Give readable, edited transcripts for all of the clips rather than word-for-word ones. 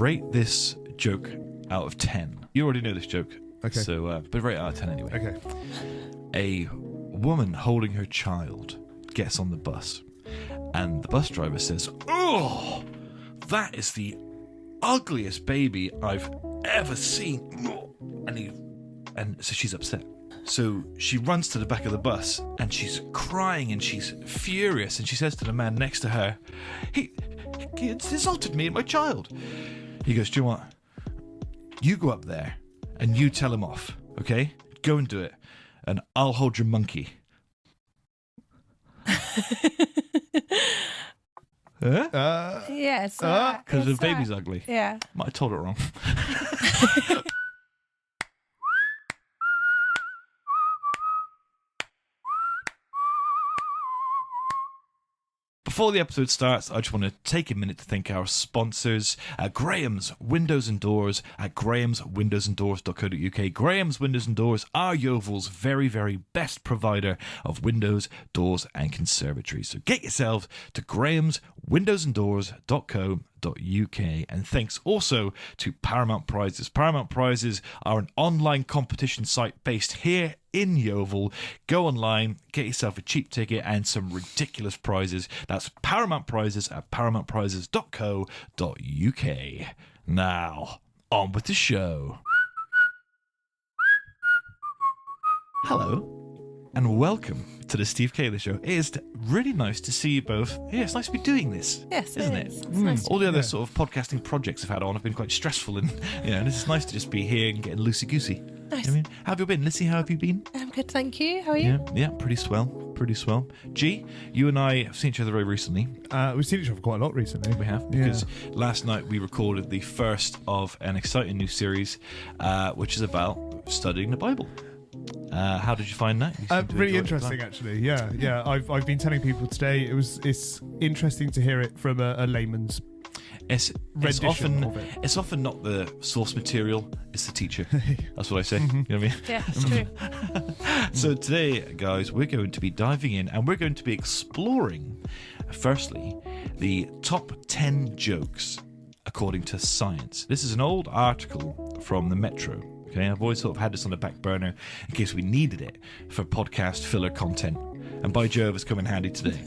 Rate this joke out of 10. You already know this joke. Okay. So, but rate it out of 10 anyway. Okay. A woman holding her child gets on the bus, and the bus driver says, "Oh, that is the ugliest baby I've ever seen." And so she's upset. So she runs to the back of the bus, and she's crying and she's furious, and she says to the man next to her, He insulted me and my child. He goes, "Do you know what? You go up there and you tell him off, okay? Go and do it, and I'll hold your monkey." Huh? Yes. Because the baby's ugly. Yeah. Might have told it wrong. Before the episode starts, I just want to take a minute to thank our sponsors, Graham's Windows and Doors at grahamswindowsanddoors.co.uk. Graham's Windows and Doors are Yeovil's very, very best provider of windows, doors and conservatories. So get yourselves to grahamswindowsanddoors.co.uk. And thanks also to Paramount Prizes. Paramount Prizes are an online competition site based here in Yeovil. Go online, get yourself a cheap ticket and some ridiculous prizes. That's Paramount Prizes at paramountprizes.co.uk. Now, on with the show. Hello, and welcome to the Steve Kayla Show. It is really nice to see you both. Yeah, it's nice to be doing this. Yes, isn't it it? is. It's nice to All the other Yeah. sort of podcasting projects I've had on have been quite stressful, and this is nice to just be here and getting loosey goosey. Nice. I mean, how have you been, Lissy? How have you been? I'm good, thank you. How are you? Yeah, pretty swell, pretty swell. G, you and I have seen each other very recently. We've seen each other quite a lot recently. We have, because last night we recorded the first of an exciting new series, which is about studying the Bible. How did you find that? You seem to Really enjoy it. interesting, actually. Yeah. I've been telling people today. It's interesting to hear it from a layman's. It's rendition of it. It's often not the source material, it's the teacher. That's what I say. You know what I mean? Yeah, it's true. So today, guys, we're going to be diving in and we're going to be exploring, firstly, the top 10 jokes according to science. This is an old article from the Metro. Okay, I've always sort of had this on the back burner in case we needed it for podcast filler content. And by Jove, it's come in handy today.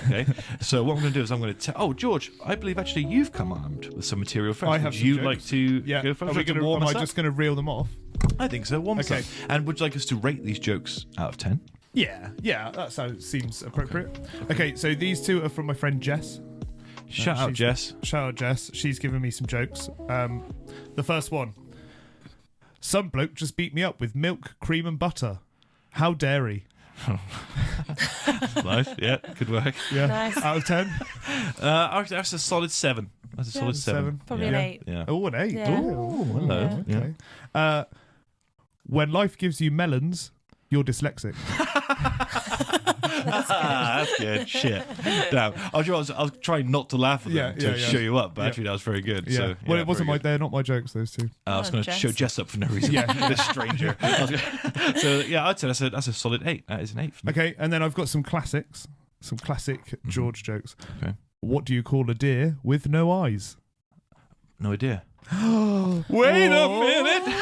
Okay, so what I'm going to do is I'm going to tell. Oh, George, I believe actually you've come armed with some material first. I have Would some you jokes. like to go first? Am I just going to reel them off? I think so. Warm us Okay. up. And would you like us to rate these jokes out of 10? Yeah. That seems appropriate. Okay, so these two are from my friend Jess. Shout out, Jess. Shout out, Jess. She's given me some jokes. The first one. Some bloke just beat me up with milk, cream and butter. How dare he? Nice. Yeah, good work. Yeah. Nice. Out of 10? That's a solid 7. That's a solid 7. Probably yeah. an 8. Yeah. Oh, an 8. Yeah. Oh, hello. Okay. When life gives you melons, you're dyslexic. That's good. Shit. Damn. I was trying not to laugh at them to show you up, but actually that was very good. Yeah. So, Well, it wasn't very good. they're not my jokes, those two. I was going to Jess. show Jess up for no reason. Yeah. This stranger. So yeah, I'd say that's a solid 8. That is an 8 for me. Okay, and then I've got some classics. Some classic George jokes. Okay. What do you call a deer with no eyes? No idea. Wait a minute.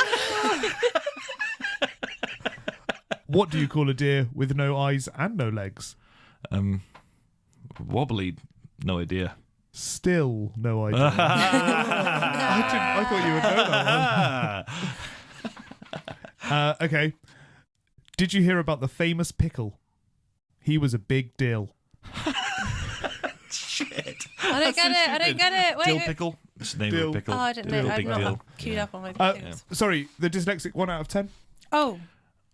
What do you call a deer with no eyes and no legs? Wobbly. No idea. Still no idea. I thought you would know that one. Okay. Did you hear about the famous pickle? He was a big deal. Shit. I don't get it. Wait. Dill pickle. That's the name Dill. of a pickle. Oh, I didn't Dill, know. I'm big not deal. queued up on my things. Sorry, the dyslexic 1 out of 10? Oh,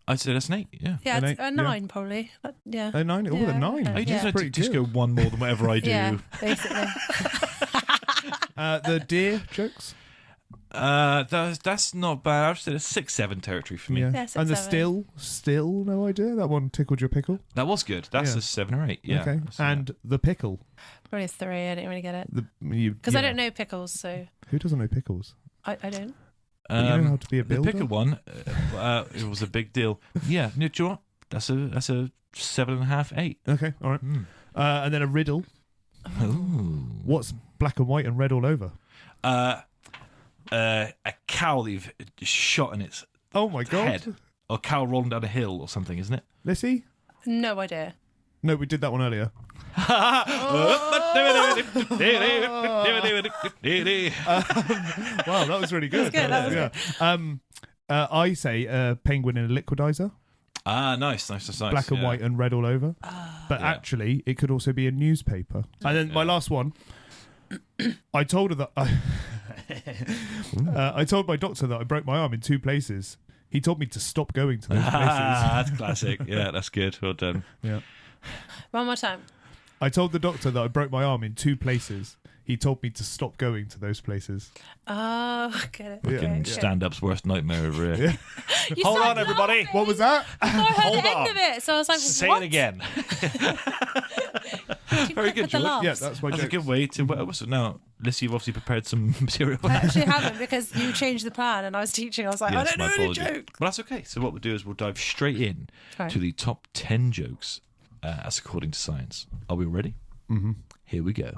I'd say that's an 8. Yeah. yeah, An it's 8, a 9 probably. But, yeah. A 9? Oh, Yeah, a 9. okay. I just Yeah. had to Pretty just good. go one more than whatever I do. Yeah, basically. The deer jokes? That's not bad. I'd say it's 6-7 territory for me. Yeah. Yeah, 6, And the 7. still no idea? That one tickled your pickle? That was good. That's Yeah. a 7 or 8. Yeah. Okay. That's And the pickle? Probably a 3. I didn't really get it. Because I don't know pickles, so Who doesn't know pickles? I don't. But you know how to be a the builder? pickle one, it was a big deal. Yeah, you know what? That's a 7.5, 8. Okay, all right. And then a riddle. Ooh. What's black and white and red all over? a cow that you've shot in its Oh my god. head. Or a cow rolling down a hill or something, isn't it? Lissy? No idea. No, we did that one earlier. Wow, that was really good. That was good. I say penguin in a liquidizer, Nice. black and white and red all over. But actually, it could also be a newspaper. And then my last one, I told her that I told my doctor that I broke my arm in 2 places. He told me to stop going to those places. That's classic. Yeah, that's good. Well done. Yeah. One more time. I told the doctor that I broke my arm in 2 places. He told me to stop going to those places. Oh, get it. Fucking stand-up's worst nightmare over here. You Hold started on, everybody. laughing. What was that? I heard Hold the on. end of it, so I was like, Say what? it again. Too Very quick good, with the George. laughs. Yeah, that's my That's a joke. good way to... Well, so now, Lissy, you've obviously prepared some material. I actually haven't because you changed the plan and I was teaching. I was like, I Yes, don't my know any apology. joke. Well, that's okay. So what we'll do is we'll dive straight in Right. to the top 10 jokes as according to science. Are we ready? Mm-hmm. Here we go.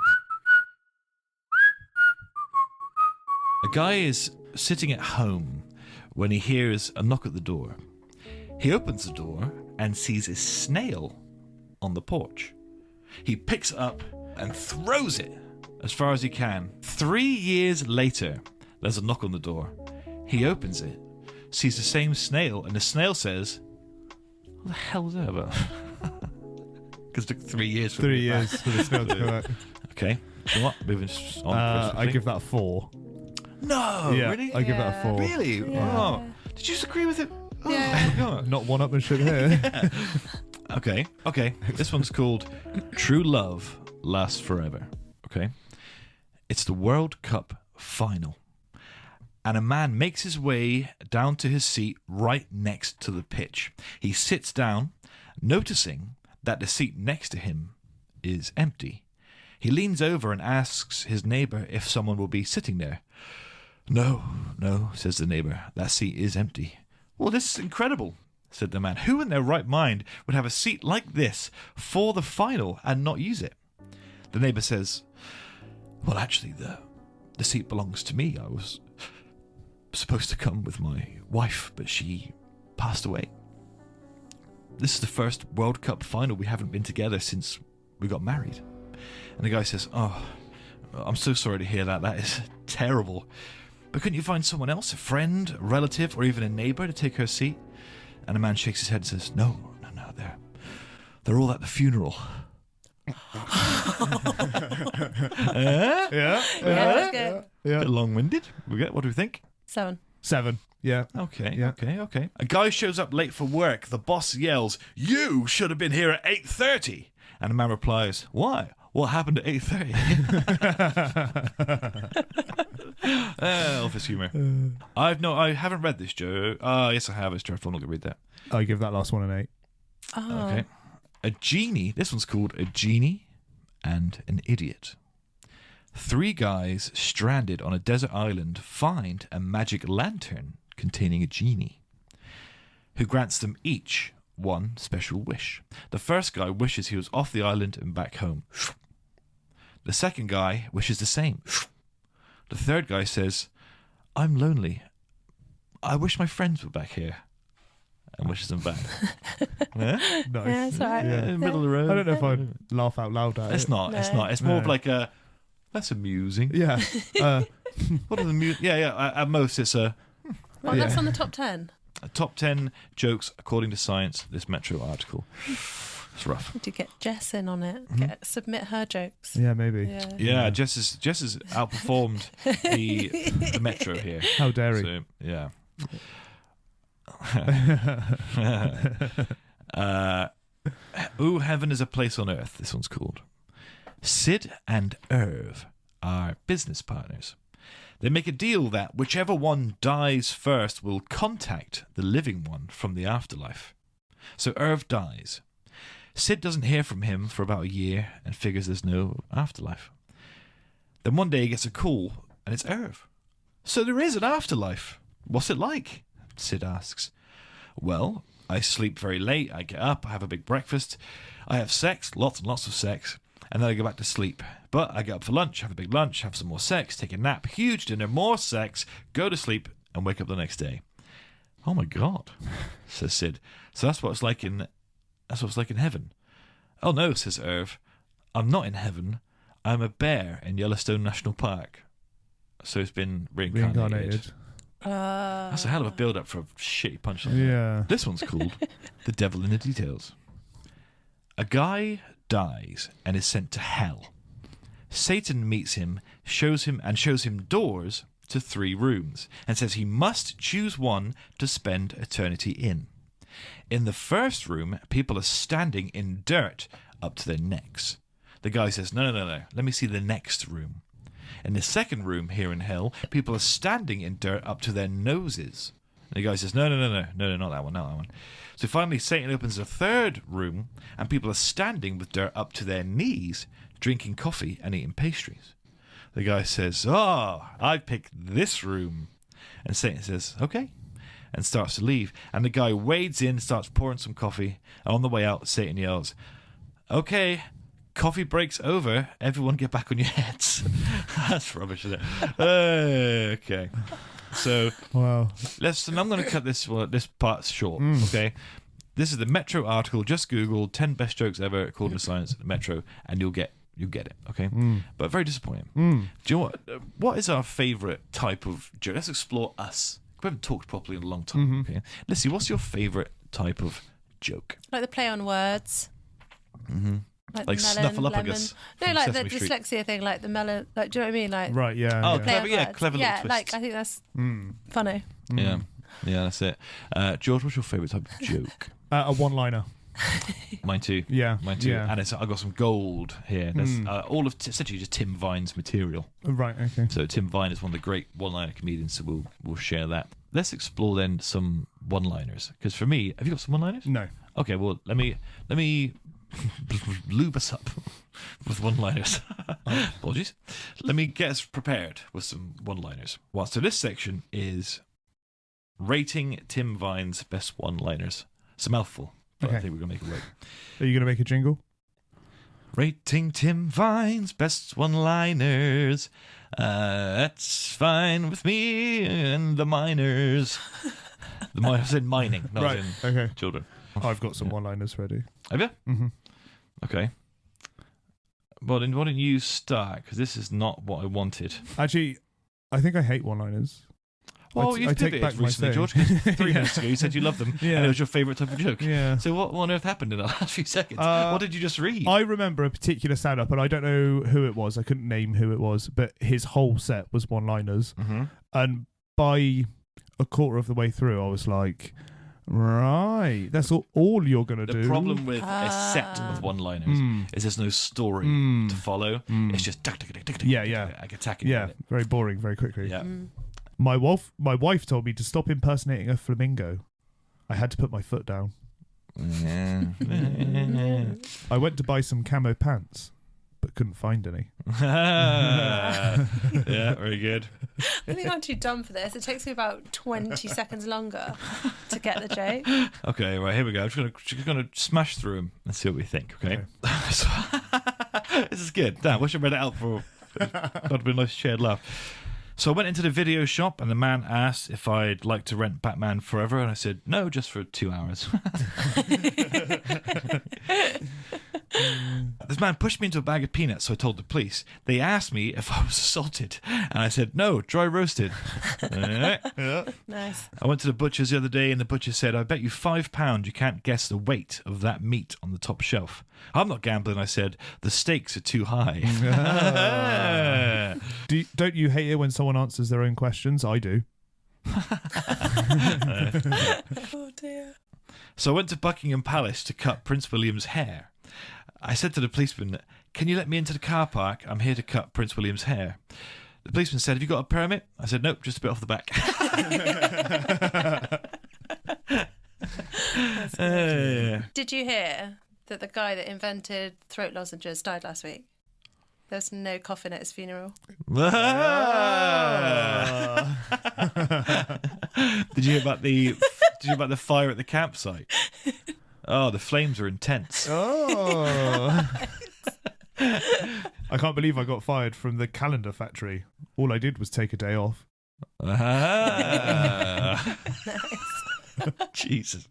A guy is sitting at home when he hears a knock at the door. He opens the door and sees a snail on the porch. He picks it up and throws it as far as he can. 3 years later, there's a knock on the door. He opens it, sees the same snail, and the snail says, "What the hell is that about?" Because it took 3 years for 3 me to get years for the snail to come out. back. Okay, so what? Moving on. I quickly. give that a 4. No, Yeah, really? I give that a 4. Really? Yeah. Oh, did you agree with it? Oh, Yeah. my God. Not one-upmanship here. Okay. This one's called True Love Lasts Forever. Okay. It's the World Cup final. And a man makes his way down to his seat right next to the pitch. He sits down, noticing that the seat next to him is empty. He leans over and asks his neighbor if someone will be sitting there. No, says the neighbor. That seat is empty. Well, this is incredible, said the man. Who in their right mind would have a seat like this for the final and not use it? The neighbor says, well, actually, the seat belongs to me. I was supposed to come with my wife, but she passed away. This is the first World Cup final we haven't been together since we got married. And the guy says, oh, I'm so sorry to hear that. That is terrible. But couldn't you find someone else, a friend, a relative, or even a neighbor to take her seat? And the man shakes his head and says, no, they're all at the funeral. Yeah. Yeah, that's good. Yeah. Bit long-winded. What do we think? 7. 7. Yeah. Okay, Yeah. okay. A guy shows up late for work. The boss yells, "You should have been here at 8:30." And the man replies, "Why? What happened at 8:30?" Office humour. I haven't read this, Joe. Yes, I have. It's dreadful. I'm not going to read that. I give that last one an 8. Oh. Okay. A genie. This one's called A Genie and an Idiot. 3 guys stranded on a desert island find a magic lantern containing a genie, who grants them each one special wish. The first guy wishes he was off the island and back home. The second guy wishes the same. The third guy says, "I'm lonely. I wish my friends were back here," and wishes them back. Yeah? Nice. Yeah, that's all right. In the middle of the road. I don't know if I'd laugh out loud at It's it. not. It's not. It's more of like a. That's amusing. Yeah. What are the at most it's a Well, that's on the top 10. top 10 jokes according to science. This Metro article. It's rough. To get Jess in on it. Submit her jokes. Yeah, maybe. Yeah. Yeah, Jess has outperformed the Metro here. How dare he? So, yeah. Ooh, Heaven is a Place on Earth. This one's called. Sid and Irv are business partners. They make a deal that whichever one dies first will contact the living one from the afterlife. So Irv dies. Sid doesn't hear from him for about a year and figures there's no afterlife. Then one day he gets a call and it's Irv. "So there is an afterlife. What's it like?" Sid asks. "Well, I sleep very late, I get up, I have a big breakfast, I have sex, lots and lots of sex, and then I go back to sleep. But I get up for lunch, have a big lunch, have some more sex, take a nap, huge dinner, more sex, go to sleep, and wake up the next day. Oh my God, says Sid. So that's what it's like in heaven. Oh no, says Irv. I'm not in heaven. I'm a bear in Yellowstone National Park. So it's been reincarnated. That's a hell of a build-up for a shitty punchline. Yeah. This one's called The Devil in the Details. A guy dies and is sent to hell. Satan meets him, shows him doors to 3 rooms, and says he must choose one to spend eternity in. In the first room, people are standing in dirt up to their necks. The guy says, no, let me see the next room. In the second room here in hell, people are standing in dirt up to their noses. And the guy says, no, not that one. So finally, Satan opens the third room, and people are standing with dirt up to their knees, drinking coffee and eating pastries. The guy says, I picked this room. And Satan says, okay, and starts to leave. And the guy wades in, starts pouring some coffee. And on the way out, Satan yells, okay, coffee break's over. Everyone get back on your heads. That's rubbish, isn't it? Okay. So, wow. I'm going to cut this part short, okay? This is the Metro article. Just Google 10 best jokes ever according to science at Metro, and you'll get it, okay? But very disappointing. Do you know what is our favourite type of joke? Let's explore us. We haven't talked properly in a long time, okay? Lissy, what's your favourite type of joke? Like the play on words. Like melon, Snuffleupagus. No, like the Sesame Street. Dyslexia thing, like the melon. Like, do you know what I mean? Like, Right, yeah. Oh, yeah. clever little twist. like I think that's funny. Yeah, that's it. George, what's your favourite type of joke? A one-liner. Mine too. Yeah. Mine too. Yeah. And I've got some gold here. There's all of essentially just Tim Vine's material. Right, okay. So Tim Vine is one of the great one-liner comedians, so we'll share that. Let's explore then some one-liners. Because for me, have you got some one-liners? No. Okay, well, let me lube us up with one-liners. Apologies. Let me get us prepared with some one-liners. Well, so this section is rating Tim Vine's best one-liners. It's a mouthful, but I Okay. think we're going to make it work. Are you going to make a jingle? Rating Tim Vine's best one-liners. That's fine with me and the miners. I said mining, not Right, as in okay. children. I've got some one-liners ready. Have you? Mm-hmm. Okay. Well, then why don't you start? Because this is not what I wanted. Actually, I think I hate one-liners. Well, I you've take pivoted back my recently, thing. George. 'Cause 3 Yeah. minutes ago you said you loved them, Yeah. and it was your favourite type of joke. Yeah. So what on earth happened in the last few seconds? What did you just read? I remember a particular stand-up, and I don't know who it was. I couldn't name who it was, but his whole set was one-liners. Mm-hmm. And by a quarter of the way through, I was like, right, that's all you're going to do. The problem with a set of one-liners is there's no story to follow. It's just Yeah. like attacking. Yeah, it. very boring, very quickly. Yeah. My wife told me to stop impersonating a flamingo. I had to put my foot down. I went to buy some camo pants, but couldn't find any. Yeah, very good. I think I'm too dumb for this. It takes me about 20 seconds longer to get the joke. Okay, right, here we go. I'm just gonna smash through them and see what we think, okay? So, this is good. Damn, wish I read it out for that'd be a nice shared laugh. So I went into the video shop and the man asked if I'd like to rent Batman Forever, and I said no, just for 2 hours. This man pushed me into a bag of peanuts, so I told the police. They asked me if I was assaulted, and I said no, dry roasted. Nice. I went to the butcher's the other day, and the butcher said, I bet you £5 you can't guess the weight of that meat on the top shelf. I'm not gambling, I said. The stakes are too high. Don't you hate it when someone answers their own questions? I do. Oh dear. So I went to Buckingham Palace to cut Prince William's hair. I said to the policeman, can you let me into the car park? I'm here to cut Prince William's hair. The policeman said, have you got a permit? I said, nope, just a bit off the back. Did you hear that the guy that invented throat lozenges died last week? There's no coffin at his funeral. Did you hear about the fire at the campsite? Oh, the flames are intense. Oh. I can't believe I got fired from the calendar factory. All I did was take a day off. Jesus.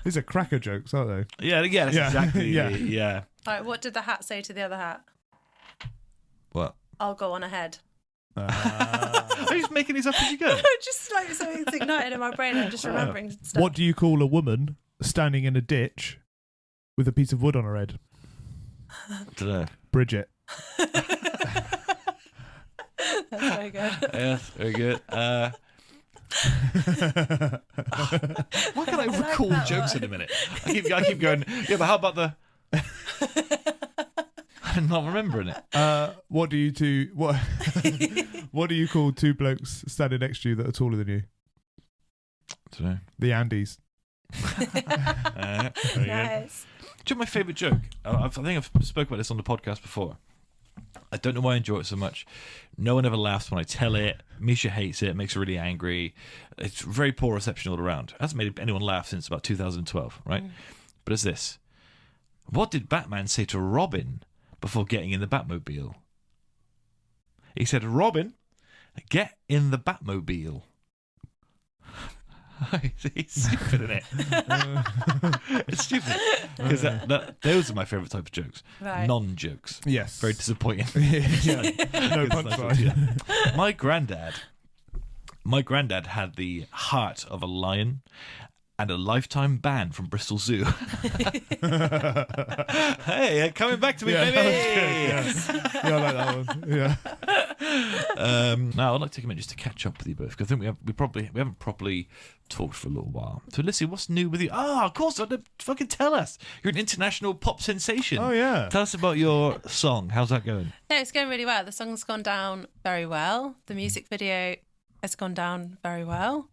These are cracker jokes, aren't they? Yeah, that's Yeah. exactly. Yeah. Yeah. All right, what did the hat say to the other hat? What? I'll go on ahead. Are you just making these up as you go? Just like something's ignited in my brain. I'm just remembering stuff. What do you call a woman standing in a ditch with a piece of wood on her head? I don't know. Bridget. That's very good. Yes, very good. Why can't I recall that jokes one. in a minute? I keep going. Yeah, but how about the? I'm not remembering it. What do you What do you call two blokes standing next to you that are taller than you? I don't know. The Andes. Very good. Nice. Do you know my favourite joke? I think I've spoken about this on the podcast before. I don't know why I enjoy it so much. No one ever laughs when I tell it. Misha hates it. Makes her really angry. It's very poor reception all around. It hasn't made anyone laugh since about 2012, right? But it's this. What did Batman say to Robin before getting in the Batmobile? He said, Robin, get in the Batmobile. It's stupid, isn't it? It's stupid. Because those are my favourite type of jokes. Right. Yes. Non-jokes. Very disappointing. Yeah. No punchline. Yeah. My granddad had the heart of a lion and a lifetime ban from Bristol Zoo. Hey, coming back to me, Yeah, baby! that was good, yeah, I like that one. Yeah. Now, I'd like to take a minute just to catch up with you both, because I think we haven't properly talked for a little while. So, Lissy, what's new with you? Of course, fucking tell us. You're an international pop sensation. Oh, yeah. Tell us about your song. How's that going? No, it's going really well. The song's gone down very well. The music video has gone down very well.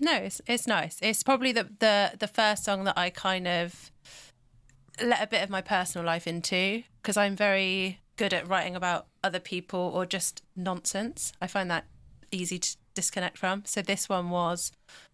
No, it's nice. It's probably the first song that I kind of let a bit of my personal life into, because I'm very good at writing about other people or just nonsense. I find that easy to disconnect from. So this one was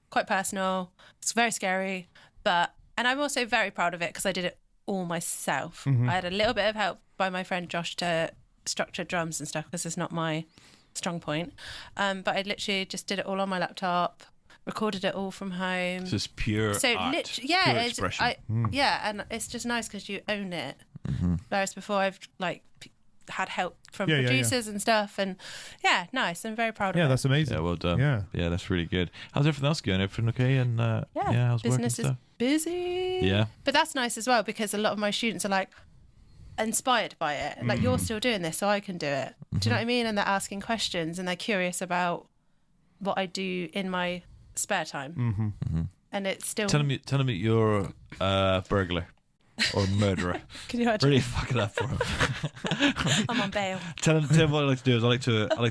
quite personal. It's very scary, and I'm also very proud of it because I did it all myself. I had a little bit of help by my friend Josh to structure drums and stuff because it's not my strong point. But I literally just did it all on my laptop. Recorded it all from home. It's just pure art, yeah, pure expression. Yeah, and it's just nice because you own it. Whereas before I've had help from producers and stuff, and nice. I'm very proud of it. Yeah, that's amazing. Yeah, well done. Yeah, that's really good. How's everything else going? Everything okay? And how's work and business is stuff? busy. Yeah, but that's nice as well because a lot of my students are like inspired by it. Like you're still doing this, so I can do it. Do you know what I mean? And they're asking questions and they're curious about what I do in my spare time, and it's still tell me that you're a burglar or a murderer. Can you imagine? Really fuck it up for him. I'm on bail. Tell him what I like to do is I like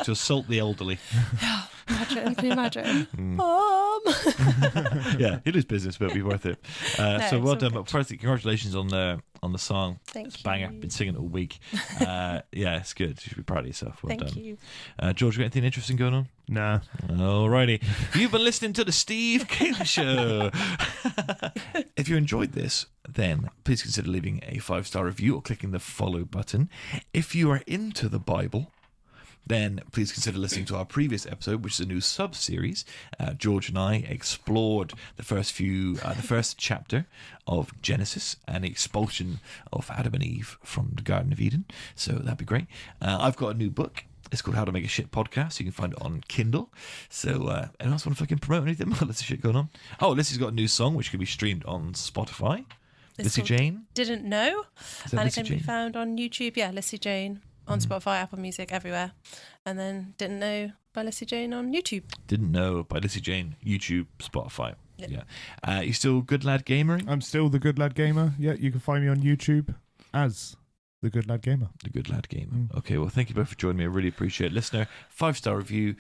to assault the elderly. Imagine, can you imagine? Yeah, it is business, but it'll be worth it. So well done. Good. But firstly, congratulations on the song. Thank It's a you. banger. Been singing it all week. Yeah, it's good. You should be proud of yourself. Well Thank done. you. George, got anything interesting going on? Nah. Alrighty. You've been listening to the Steve Kayla Show. If you enjoyed this, then please consider leaving a 5-star review or clicking the follow button. If you are into the Bible, then please consider listening to our previous episode, which is a new sub-series. George and I explored the first chapter of Genesis and the expulsion of Adam and Eve from the Garden of Eden. So that'd be great. I've got a new book. It's called How to Make a Shit Podcast. You can find it on Kindle. So anyone else want to fucking promote anything? Well, there's shit going on. Oh, Lissy's got a new song, which can be streamed on Spotify. It's Lissy called Jane. Didn't Know. Is that And it Lissy can be Jane? found on YouTube. Yeah, Lissy Jane on Spotify, Apple Music, everywhere. And then Didn't Know by Lissy Jane on YouTube. Didn't Know by Lissy Jane, YouTube, Spotify. Yeah. Yeah. You still Good Lad Gamering? I'm still the Good Lad Gamer. Yeah, you can find me on YouTube as the Good Lad Gamer. The Good Lad Gamer. Okay, well, thank you both for joining me. I really appreciate it. Listener, 5-star review,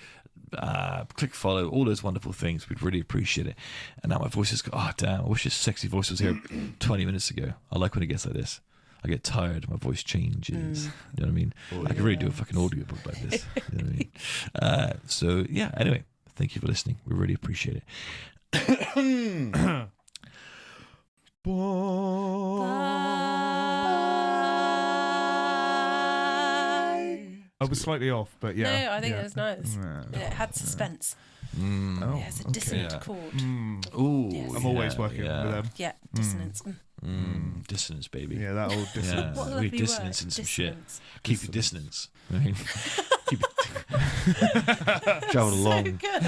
click follow, all those wonderful things. We'd really appreciate it. And now my voice is, oh, damn, I wish this sexy voice was here 20 minutes ago. I like when it gets like this. I get tired, my voice changes. You know what I mean? I could really do a fucking audiobook like this. You know what I mean? So, yeah, anyway, thank you for listening. We really appreciate it. Bye. I was slightly off, but yeah. No, I think yeah. it was nice. Yeah. It had suspense. Oh, Yeah, it's a okay. dissonant Yeah. chord. Ooh, Yes. I'm always working with them. Yeah, dissonance. Dissonance, baby. Yeah, that old dissonance. Yeah. What a we lovely dissonance word. in some shit. Dissonance. Keep your dissonance. I mean, keep it. Travel along. Good.